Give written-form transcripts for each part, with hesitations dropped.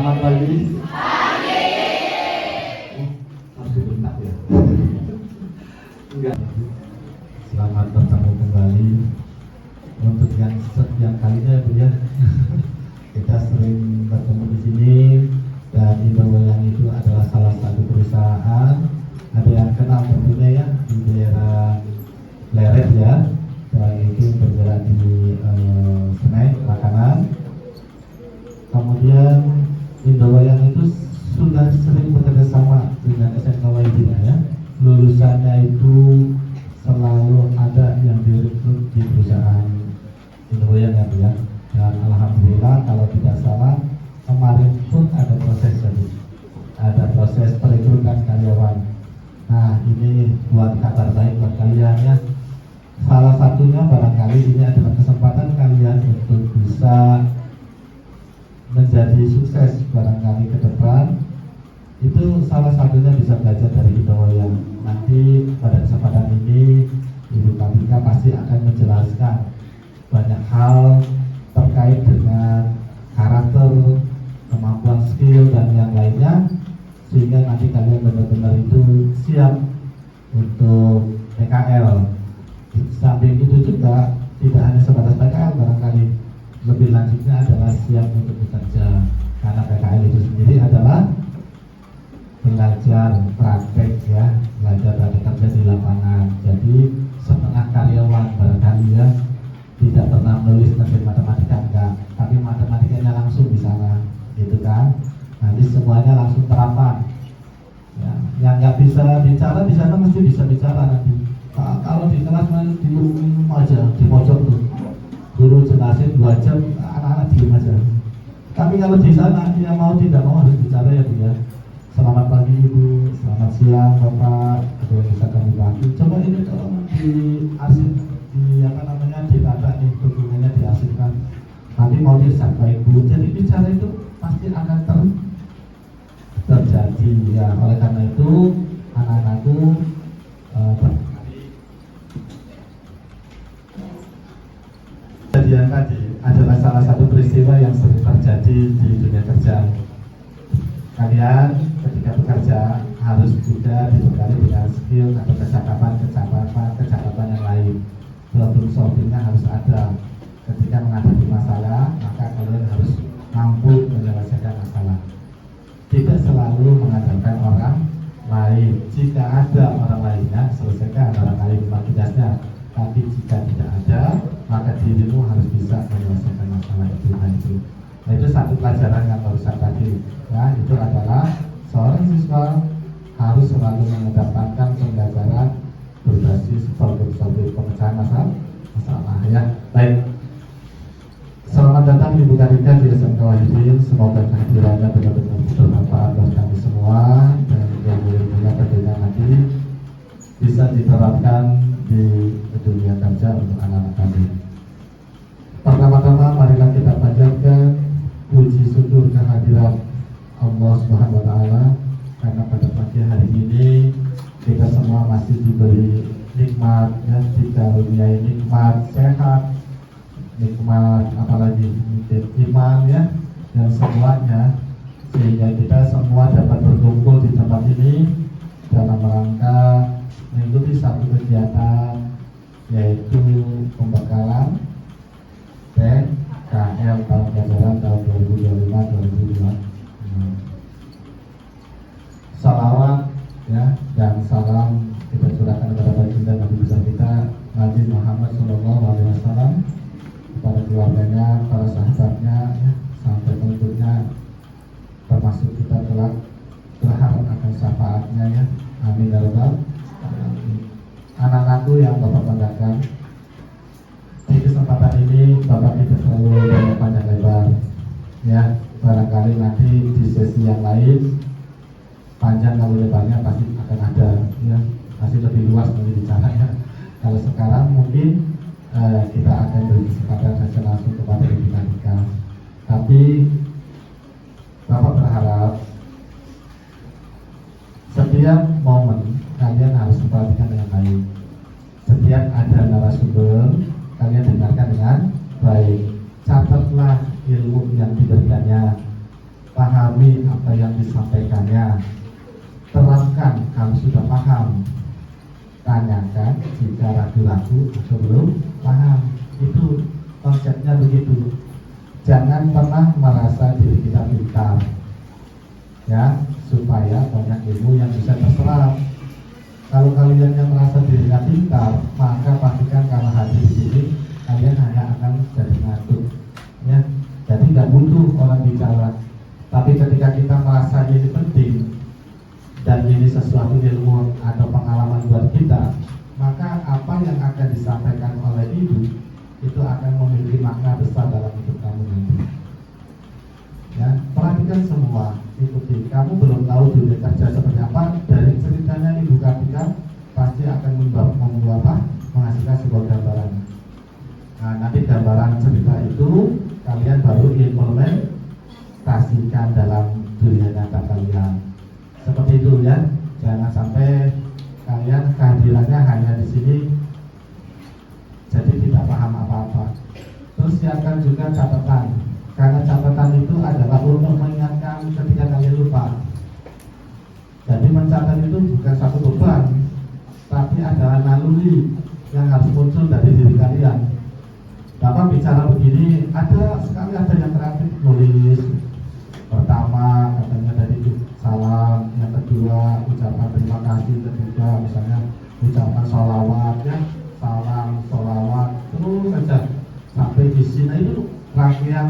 Selamat pagi. Harus dibentak ya. Enggak. Selamat bertemu kembali untuk yang sekian kalinya Bu ya. Kita sering bertemu di sini dan Indowoyang itu adalah salah satu perusahaan ada yang kenal tentunya ya di daerah Pleret ya, dan itu bergerak di snack makanan. Kemudian Indowoyang itu sudah sering bekerja sama dengan SMK YB ya. Lulusannya itu selalu ada yang direkrut di perusahaan Indowoyang ya. Dan alhamdulillah kalau tidak salah kemarin pun ada proses tadi, ada proses perekrutan karyawan. Nah ini buat kabar baik buat kalian ya. Salah satunya barangkali ini adalah kesempatan kalian untuk bisa menjadi sukses barangkali ke depan. Itu salah satunya bisa belajar dari Indowoyang. Nanti pada kesempatan ini Ibu Kabika pasti akan menjelaskan banyak hal terkait dengan karakter, kemampuan, skill dan yang lainnya, sehingga nanti kalian benar-benar itu siap untuk PKL. Samping itu juga tidak hanya sebatas PKL, barangkali lebih lanjutnya adalah siap untuk bekerja, karena PKL itu sendiri adalah belajar praktek ya, belajar praktek kerja di lapangan. Jadi setengah karyawan barangkali ya tidak pernah menulis matematika enggak, tapi matematikanya langsung di sana, gitu kan? Nanti semuanya langsung terapan. Ya, yang nggak bisa bicara di sana mesti bisa bicara nanti. Kalau di kelas di rumah aja di pojok tuh, guru jelasin 2 jam, anak-anak diem aja. Tapi kalau di sana ya mau tidak mau harus bicara ya Bu ya. Selamat pagi Ibu, selamat siang Bapak, ada yang bisa kami bantu. Coba ini tolong di arsip, di apa namanya, ditata nih dokumennya, diarsipkan. Nanti mau disampaikan Bu. Jadi bicara itu pasti akan terjadi ya. Oleh karena itu anak-anakku kejadian tadi adalah salah satu peristiwa yang sering terjadi di dunia kerja. Kalian ketika bekerja harus juga dibekali dengan skill atau kecakapan yang lain. Problem solvingnya harus ada. Ketika menghadapi masalah, maka kalian harus mampu menyelesaikan masalah. Tidak selalu mengandalkan orang lain. Jika ada orang lainnya, selesaikan barangkali rumah tugasnya. Tapi jika tidak ada, maka dirimu harus bisa menyelesaikan masalah itu. Nah, itu satu pelajaran yang barusan tadi. Ya, itu adalah seorang siswa harus selalu mengedepankan pembelajaran berbasis problem-solving, pemecahan masalah. Ya, baik. Selamat datang Ibu Kabika di SMK YB. Semoga kehadirannya benar-benar bermanfaat buat kami semua dan ilmu-ilmunya tentunya nanti bisa diterapkan di dunia kerja untuk anak-anak kami. Pertama-tama marilah kita panjatkan puji syukur kehadiran Allah Subhanahu wa Ta'ala, karena pada pagi hari ini kita semua masih diberi nikmat ya, dikaruniai nikmat sehat, nikmat apalagi iman ya, dan semuanya, sehingga kita semua dapat berkumpul di tempat ini dalam rangka mengikuti satu kegiatan, yaitu pembekalan PKL tahun ajaran tahun 2025-2026. Salawat ya dan salam kita curahkan kepada baginda Nabi besar kita Nabi Muhammad SAW, kepada keluarganya, para sahabatnya ya, sampai pengikutnya, termasuk kita telah berharap akan syafaatnya ya. Amin ya rabbal alamin. Anak-anakku yang Bapak banggakan, di kesempatan ini Bapak tidak terlalu banyak panjang lebar ya. Barangkali nanti di sesi yang lain panjang kalau lebarnya pasti akan ada ya, pasti lebih luas nanti bicaranya. Kalau sekarang mungkin kita akan beri kesempatan saja langsung kepada Ibu Kabika. Tapi Bapak berharap setiap momen kalian harus memperhatikan dengan baik. Setiap ada narasumber, kalian dengarkan dengan baik. Catatlah ilmu yang diberikannya, paham pahami apa yang disampaikannya. Terapkan kalau sudah paham. Tanyakan jika ragu-ragu atau belum paham. Itu konsepnya begitu. Jangan pernah merasa diri kita pintar, ya, supaya banyak ilmu yang bisa terserap. Kalau kalian yang merasa dirinya pintar, maka pastikan kalau hadir di sini kalian hanya akan jadi ngantuk, ya. Jadi nggak butuh orang bicara. Tapi ketika kita merasa ini penting dan ini sesuatu ilmu atau pengalaman buat kita, maka apa yang akan disampaikan oleh ibu itu akan memiliki makna besar dalam hidup kamu nanti. Ya, perhatikan semua, ikuti. Kamu belum tahu dunia kerja seperti apa, dari ceritanya ibu Kartika pasti akan menghasilkan sebuah gambaran. Nah, nanti gambaran cerita itu kalian baru implementasikan dalam dunia nyata kalian. Seperti itu ya, jangan sampai kalian kehadirannya hanya di sini jadi tidak paham apa-apa. Terus siapkan juga catatan, karena catatan itu adalah untuk mengingatkan ketika kalian lupa. Jadi mencatat itu bukan satu beban, tapi adalah naluri yang harus muncul dari diri kalian. Bapak bicara begini, ada yang kreatif nulis. Pertama katanya tadi salam, yang kedua ucapan terima kasih, ketiga misalnya ucapan sholawat, ya, salam, sholawat, terus saja sampai di sini. Itu rangkaian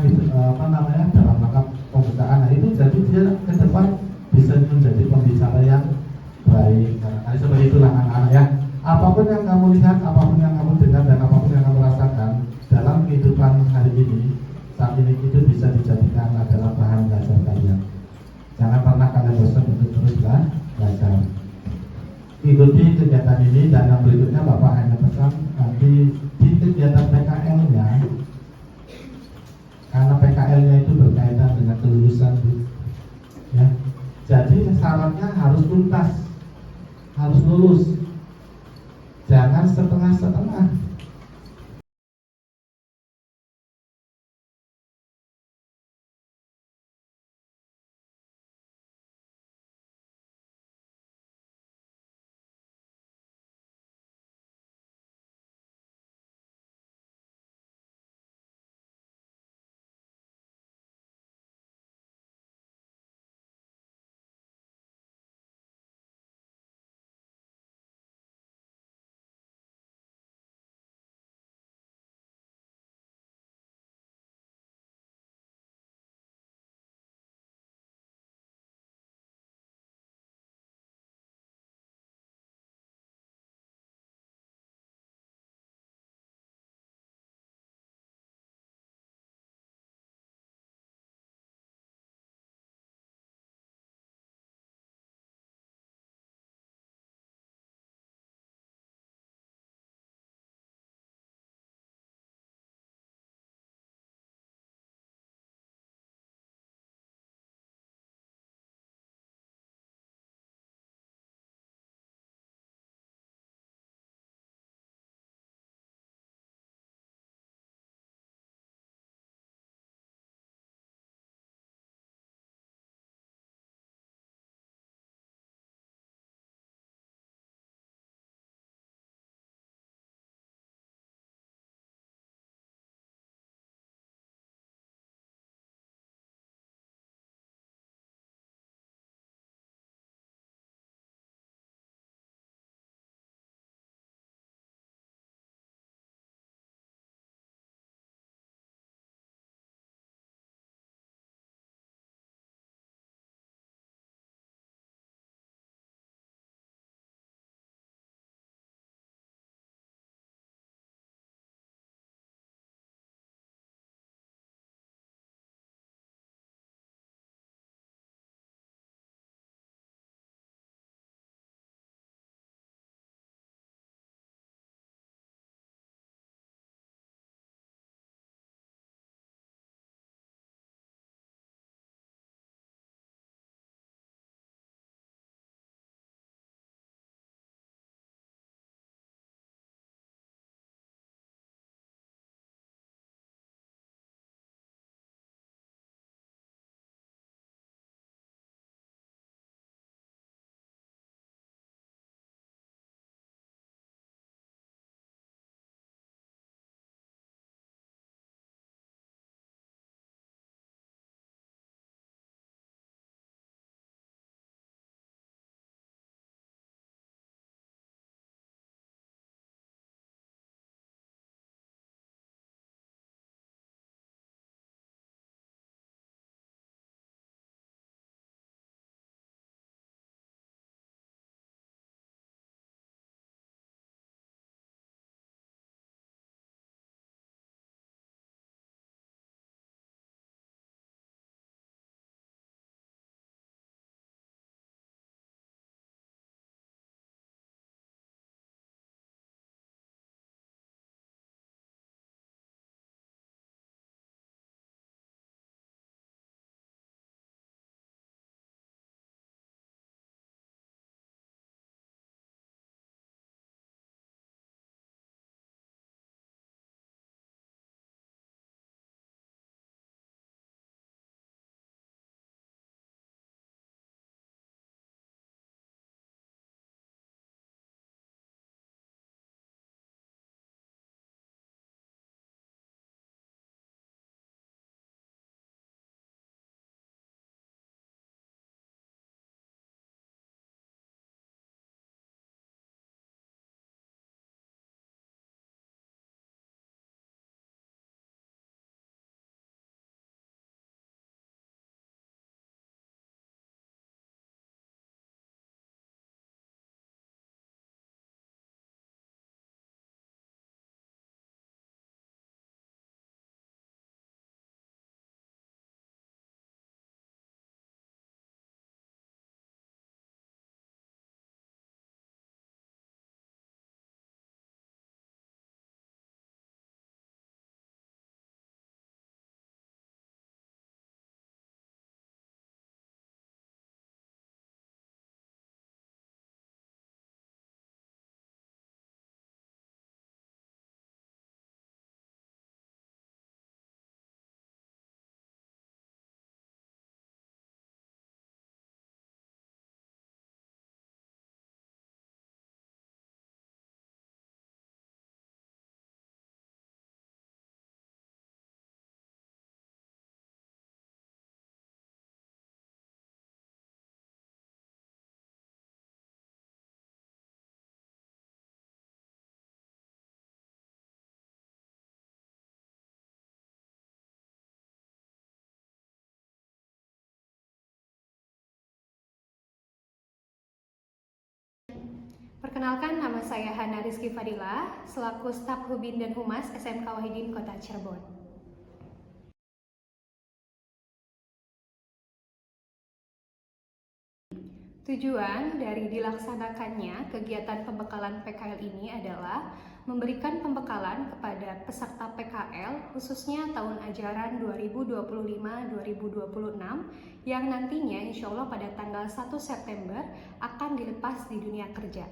dalam rangka pembukaan. Nah, itu jadi dia ke depan bisa menjadi pembicara yang baik. Nah, seperti itulah anak-anak ya. Apapun yang kamu lihat, apapun yang kamu dengar, dan apapun yang kamu rasakan dalam kehidupan hari ini, saat ini itu bisa dijadikan adalah bahan belajar kalian. Jangan pernah kalian bosan untuk terus belajar. Ikuti kegiatan ini, dan yang berikutnya Bapak hanya pesan nanti di kegiatan PKL-nya, karena PKL-nya itu berkaitan dengan kelulusan, ya. Jadi syaratnya harus tuntas, harus lulus, jangan setengah-setengah. Perkenalkan, nama saya Hana Rizky Fadila, selaku staf Hubin dan Humas SMK Wahidin Kota Cirebon. Tujuan dari dilaksanakannya kegiatan pembekalan PKL ini adalah memberikan pembekalan kepada peserta PKL khususnya tahun ajaran 2025-2026 yang nantinya insya Allah pada tanggal 1 September akan dilepas di dunia kerja.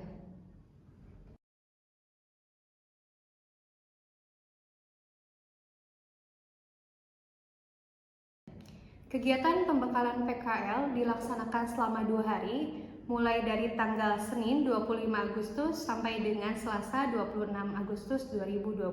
Kegiatan pembekalan PKL dilaksanakan selama 2 hari, mulai dari tanggal Senin 25 Agustus sampai dengan Selasa 26 Agustus 2025.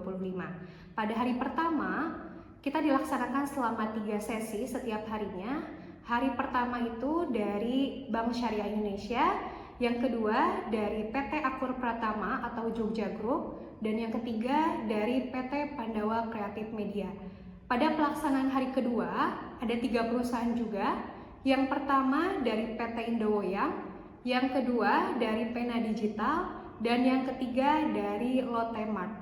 Pada hari pertama, kita dilaksanakan selama 3 sesi setiap harinya. Hari pertama itu dari Bank Syariah Indonesia, yang kedua dari PT Akur Pratama atau Jogja Group, dan yang ketiga dari PT Pandawa Kreatif Media. Pada pelaksanaan hari kedua, ada 3 perusahaan juga. Yang pertama dari PT Indowoyang, yang kedua dari Pena Digital, dan yang ketiga dari Lotte Mart.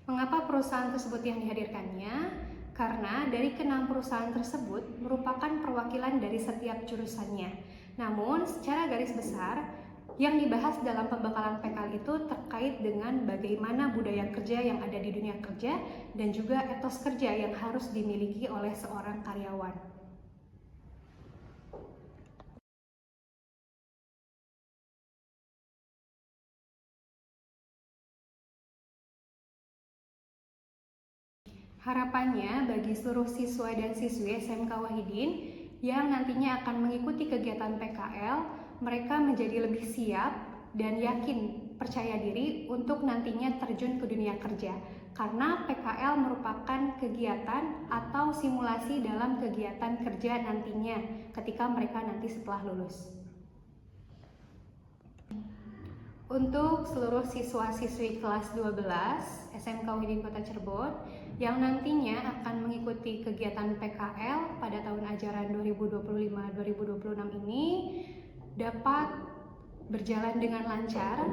Mengapa perusahaan tersebut yang dihadirkannya? Karena dari ke-6 perusahaan tersebut merupakan perwakilan dari setiap jurusannya. Namun, secara garis besar, yang dibahas dalam pembekalan PKL itu terkait dengan bagaimana budaya kerja yang ada di dunia kerja dan juga etos kerja yang harus dimiliki oleh seorang karyawan. Harapannya bagi seluruh siswa dan siswi SMK Wahidin yang nantinya akan mengikuti kegiatan PKL, mereka menjadi lebih siap dan yakin percaya diri untuk nantinya terjun ke dunia kerja. Karena PKL merupakan kegiatan atau simulasi dalam kegiatan kerja nantinya ketika mereka nanti setelah lulus. Untuk seluruh siswa-siswi kelas 12 SMK Wahidin Kota Cirebon yang nantinya akan mengikuti kegiatan PKL pada tahun ajaran 2025-2026 ini dapat berjalan dengan lancar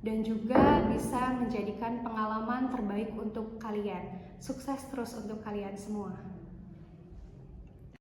dan juga bisa menjadikan pengalaman terbaik untuk kalian. Sukses terus untuk kalian semua.